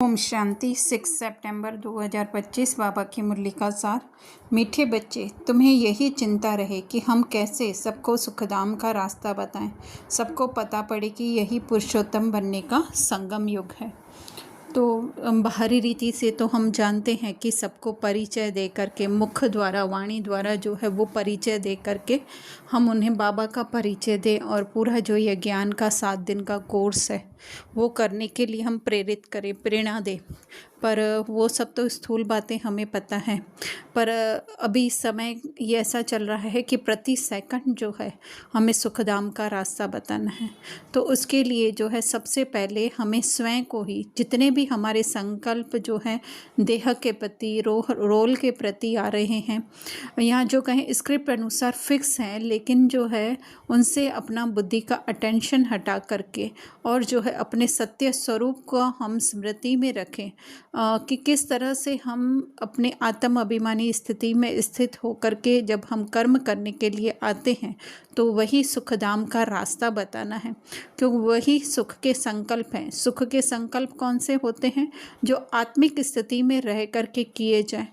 ओम शांति 6 सितंबर 2025 बाबा की मुरली का सार। मीठे बच्चे, तुम्हें यही चिंता रहे कि हम कैसे सबको सुखधाम का रास्ता बताएं। सबको पता पड़े कि यही पुरुषोत्तम बनने का संगम युग है। तो बाहरी रीति से तो हम जानते हैं कि सबको परिचय दे करके, मुख द्वारा, वाणी द्वारा जो है वो परिचय दे करके हम उन्हें बाबा का परिचय दें और पूरा जो ये ज्ञान का 7 दिन का कोर्स है वो करने के लिए हम प्रेरित करें, प्रेरणा दें। पर वो सब तो स्थूल बातें हमें पता है। पर अभी समय ये ऐसा चल रहा है कि प्रति सेकंड जो है हमें सुखधाम का रास्ता बताना है। तो उसके लिए जो है सबसे पहले हमें स्वयं को ही, जितने भी हमारे संकल्प जो हैं देह के प्रति, रोल के प्रति आ रहे हैं, यहाँ जो कहें स्क्रिप्ट अनुसार फिक्स हैं, लेकिन जो है उनसे अपना बुद्धि का अटेंशन हटा करके और जो है अपने सत्य स्वरूप को हम स्मृति में रखें कि किस तरह से हम अपने आत्म अभिमानी स्थिति में स्थित होकर के जब हम कर्म करने के लिए आते हैं तो वही सुखधाम का रास्ता बताना है, क्योंकि वही सुख के संकल्प हैं। सुख के संकल्प कौन से होते हैं? जो आत्मिक स्थिति में रह करके किए जाएं।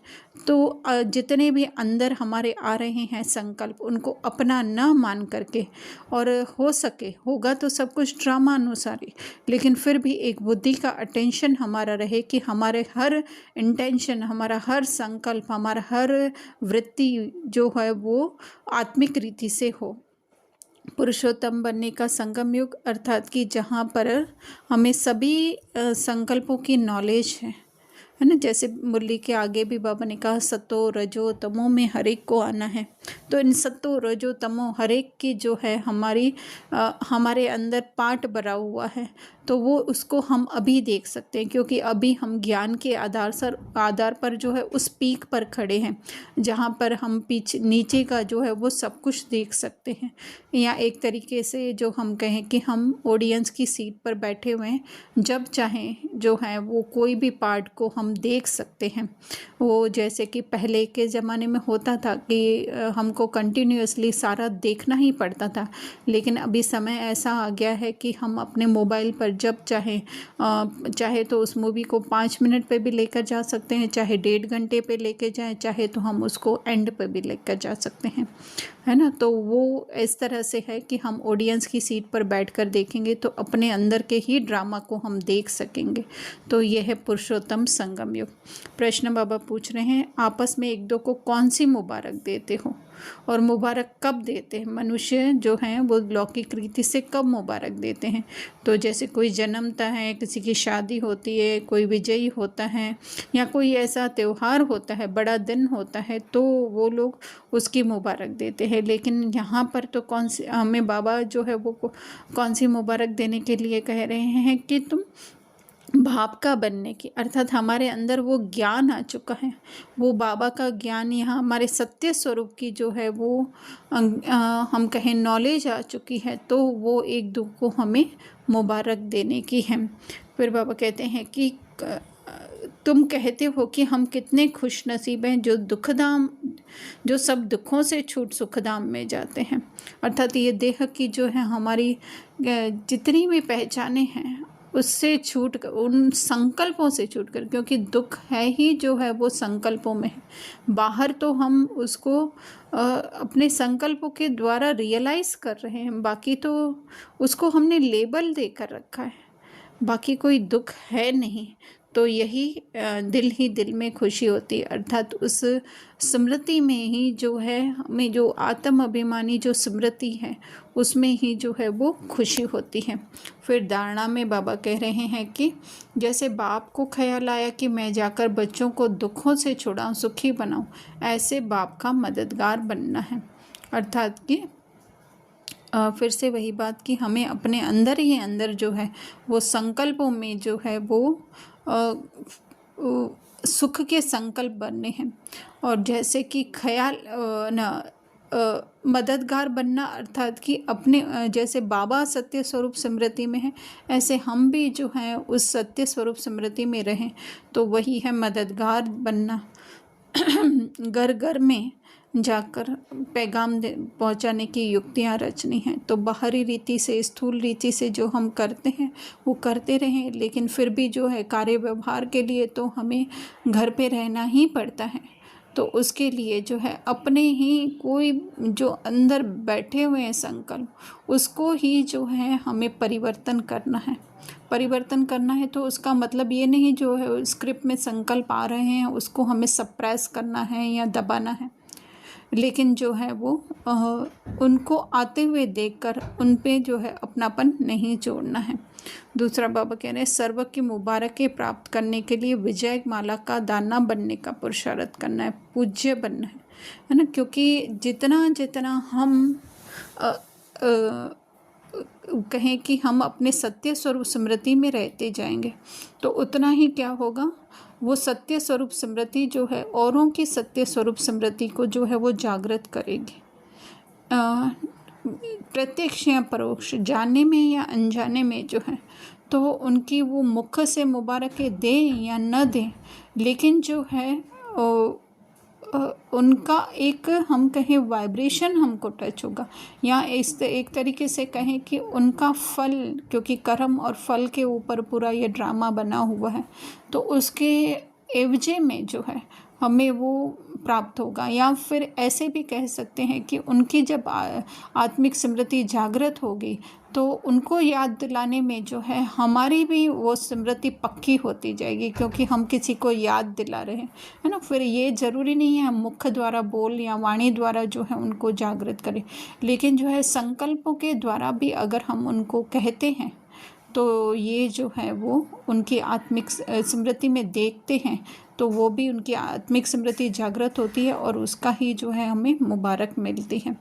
तो जितने भी अंदर हमारे आ रहे हैं संकल्प, उनको अपना न मान करके, और हो सके होगा तो सब कुछ ड्रामा अनुसार ही, लेकिन फिर भी एक बुद्धि का अटेंशन हमारा रहे कि हमारे हर इंटेंशन, हमारा हर संकल्प, हमारा हर वृत्ति जो है वो आत्मिक रीति से हो। पुरुषोत्तम बनने का संगम युग अर्थात कि जहाँ पर हमें सभी संकल्पों की नॉलेज है ना। जैसे मुरली के आगे भी बाबा ने कहा सतो रजो तमो में हर एक को आना है। तो इन सतो रजो तमो हर एक की जो है हमारे अंदर पार्ट भरा हुआ है, तो वो उसको हम अभी देख सकते हैं, क्योंकि अभी हम ज्ञान के आधार पर जो है उस पीक पर खड़े हैं जहाँ पर हम नीचे का जो है वो सब कुछ देख सकते हैं। या एक तरीके से जो हम कहें कि हम ऑडियंस की सीट पर बैठे हुए हैं, जब चाहें जो है वो कोई भी पार्ट को हम देख सकते हैं। वो जैसे कि पहले के ज़माने में होता था कि हमको कंटिन्यूअसली सारा देखना ही पड़ता था, लेकिन अभी समय ऐसा आ गया है कि हम अपने मोबाइल पर जब चाहे तो उस मूवी को 5 मिनट पे भी लेकर जा सकते हैं, चाहे 1.5 घंटे पे लेकर जाएं, चाहे तो हम उसको एंड पे भी लेकर जा सकते हैं, है ना। तो वो इस तरह से है कि हम ऑडियंस की सीट पर बैठकर देखेंगे तो अपने अंदर के ही ड्रामा को हम देख सकेंगे। तो यह है पुरुषोत्तम संगम युग। प्रश्न बाबा पूछ रहे हैं, आपस में एक दो को कौन सी मुबारक देते हो और मुबारक कब देते हैं? मनुष्य जो हैं वो लौकिक रीति से कब मुबारक देते हैं? तो जैसे कोई जन्मता है, किसी की शादी होती है, कोई विजयी होता है, या कोई ऐसा त्यौहार होता है, बड़ा दिन होता है, तो वो लोग उसकी मुबारक देते हैं। लेकिन यहाँ पर तो कौन सी हमें बाबा जो है वो कौन सी मुबारक देने के लिए कह रहे हैं कि तुम भाव का बनने की, अर्थात हमारे अंदर वो ज्ञान आ चुका है, वो बाबा का ज्ञान, यहाँ हमारे सत्य स्वरूप की जो है वो हम कहें नॉलेज आ चुकी है, तो वो एक दो को हमें मुबारक देने की है। फिर बाबा कहते हैं कि तुम कहते हो कि हम कितने खुश नसीब हैं जो सब दुखों से छूट सुखधाम में जाते हैं। अर्थात ये देह की जो है हमारी जितनी भी पहचाने हैं उससे छूट कर, उन संकल्पों से छूट कर, क्योंकि दुख है ही जो है वो संकल्पों में है। बाहर तो हम उसको अपने संकल्पों के द्वारा रियलाइज़ कर रहे हैं, बाकी तो उसको हमने लेबल देकर रखा है, बाकी कोई दुख है नहीं। तो यही दिल ही दिल में खुशी होती है, अर्थात उस स्मृति में ही जो है हमें जो आत्म अभिमानी जो स्मृति है उसमें ही जो है वो खुशी होती है। फिर धारणा में बाबा कह रहे हैं कि जैसे बाप को ख्याल आया कि मैं जाकर बच्चों को दुखों से छुड़ाऊं, सुखी बनाऊं, ऐसे बाप का मददगार बनना है। अर्थात कि फिर से वही बात कि हमें अपने अंदर ही अंदर जो है वो संकल्पों में जो है वो सुख के संकल्प बनने हैं। और जैसे कि मददगार बनना, अर्थात कि अपने जैसे बाबा सत्य स्वरूप स्मृति में है, ऐसे हम भी जो हैं उस सत्य स्वरूप स्मृति में रहें, तो वही है मददगार बनना। घर घर में जाकर पैगाम पहुंचाने की युक्तियां रचनी हैं। तो बाहरी रीति से, स्थूल रीति से जो हम करते हैं वो करते रहें, लेकिन फिर भी जो है कार्य व्यवहार के लिए तो हमें घर पे रहना ही पड़ता है। तो उसके लिए जो है अपने ही कोई जो अंदर बैठे हुए हैं संकल्प, उसको ही जो है हमें परिवर्तन करना है। परिवर्तन करना है तो उसका मतलब ये नहीं जो है स्क्रिप्ट में संकल्प आ रहे हैं उसको हमें सप्रेस करना है या दबाना है, लेकिन जो है वो उनको आते हुए देखकर उन पे जो है अपनापन नहीं छोड़ना है। दूसरा बाबा कह रहे हैं सर्व की मुबारकें प्राप्त करने के लिए विजय माला का दाना बनने का पुरुषार्थ करना है, पूज्य बनना है ना। क्योंकि जितना जितना हम कहें कि हम अपने सत्य स्वरूप स्मृति में रहते जाएंगे तो उतना ही क्या होगा, वो सत्य स्वरूप स्मृति जो है औरों की सत्य स्वरूप स्मृति को जो है वो जागृत करेगी। प्रत्यक्ष या परोक्ष, जाने में या अनजाने में जो है तो उनकी वो मुख से मुबारकें दें या न दें, लेकिन जो है उनका एक हम कहें वाइब्रेशन हमको टच होगा, या इस एक तरीके से कहें कि उनका फल, क्योंकि कर्म और फल के ऊपर पूरा ये ड्रामा बना हुआ है, तो उसके एवजे में जो है हमें वो प्राप्त होगा। या फिर ऐसे भी कह सकते हैं कि उनकी जब आत्मिक स्मृति जागृत होगी तो उनको याद दिलाने में जो है हमारी भी वो स्मृति पक्की होती जाएगी, क्योंकि हम किसी को याद दिला रहे हैं, है ना। फिर ये ज़रूरी नहीं है हम मुख द्वारा बोल या वाणी द्वारा जो है उनको जागृत करें, लेकिन जो है संकल्पों के द्वारा भी अगर हम उनको कहते हैं तो ये जो है वो उनकी आत्मिक स्मृति में देखते हैं तो वो भी उनकी आत्मिक स्मृति जागृत होती है और उसका ही जो है हमें मुबारक मिलती है।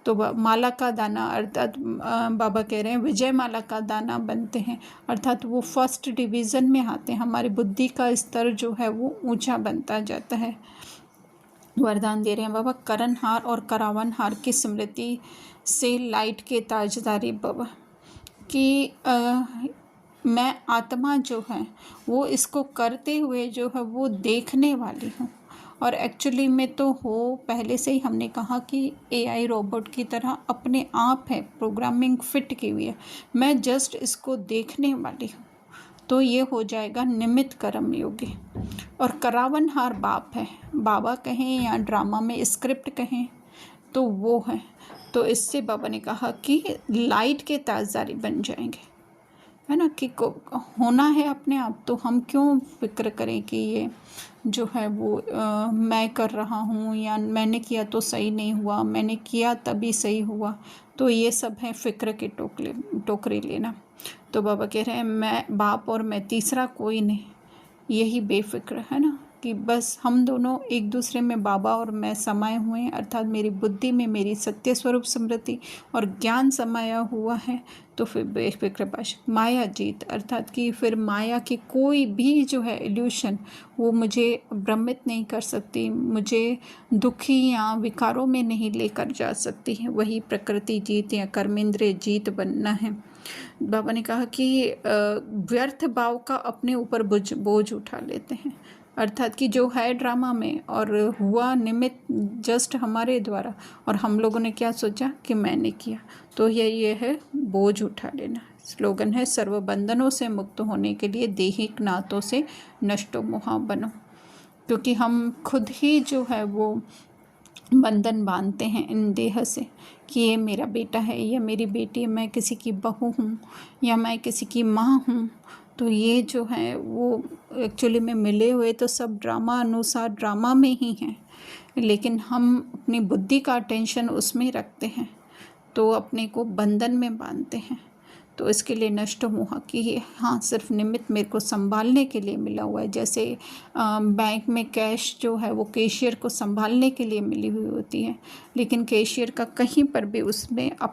तो माला का दाना अर्थात बाबा कह रहे हैं विजय माला का दाना बनते हैं, अर्थात वो फर्स्ट डिवीज़न में आते हैं, हमारी बुद्धि का स्तर जो है वो ऊंचा बनता जाता है। वरदान दे रहे हैं बाबा करणहार और करावन हार की स्मृति से लाइट के ताजदारी बाबा कि मैं आत्मा जो है वो इसको करते हुए जो है वो देखने वाली हूँ, और एक्चुअली में तो हो पहले से ही हमने कहा कि एआई रोबोट की तरह अपने आप है, प्रोग्रामिंग फिट की हुई है, मैं जस्ट इसको देखने वाली हूँ। तो ये हो जाएगा निमित्त कर्म योगी। और करावनहार बाप है, बाबा कहें या ड्रामा में स्क्रिप्ट कहें तो वो है। तो इससे बाबा ने कहा कि लाइट के ताजदारी बन जाएंगे, है ना, कि होना है अपने आप, तो हम क्यों फिक्र करें कि ये जो है वो मैं कर रहा हूँ या मैंने किया तो सही नहीं हुआ, मैंने किया तभी सही हुआ। तो ये सब है फिक्र के टोकरी लेना। तो बाबा कह रहे हैं मैं बाप और मैं तीसरा कोई नहीं, यही बेफिक्र है ना, कि बस हम दोनों एक दूसरे में बाबा और मैं समाये हुए हैं, अर्थात मेरी बुद्धि में मेरी सत्य स्वरूप स्मृति और ज्ञान समाया हुआ है। तो फिर बेफिक्र पाश माया जीत, अर्थात कि फिर माया की कोई भी जो है इल्यूशन वो मुझे भ्रमित नहीं कर सकती, मुझे दुखी या विकारों में नहीं लेकर जा सकती है। वही प्रकृति जीत या कर्मेंद्रिय जीत बनना है। बाबा ने कहा कि व्यर्थ भाव का अपने ऊपर बोझ उठा लेते हैं, अर्थात कि जो है ड्रामा में और हुआ निमित्त जस्ट हमारे द्वारा, और हम लोगों ने क्या सोचा कि मैंने किया, तो ये है बोझ उठा लेना। स्लोगन है सर्व बंधनों से मुक्त होने के लिए देहिक नातों से नष्टो मोहा बनो, क्योंकि हम खुद ही जो है वो बंधन बांधते हैं इन देह से कि ये मेरा बेटा है या मेरी बेटी है, मैं किसी की बहू हूँ या मैं किसी की माँ हूँ। तो ये जो है वो एक्चुअली में मिले हुए तो सब ड्रामा अनुसार ड्रामा में ही हैं, लेकिन हम अपनी बुद्धि का अटेंशन उसमें रखते हैं तो अपने को बंधन में बांधते हैं। तो इसके लिए नष्ट मोह कि हाँ सिर्फ निमित्त मेरे को संभालने के लिए मिला हुआ है, जैसे बैंक में कैश जो है वो कैशियर को संभालने के लिए मिली हुई होती है, लेकिन कैशियर का कहीं पर भी उसमें अपना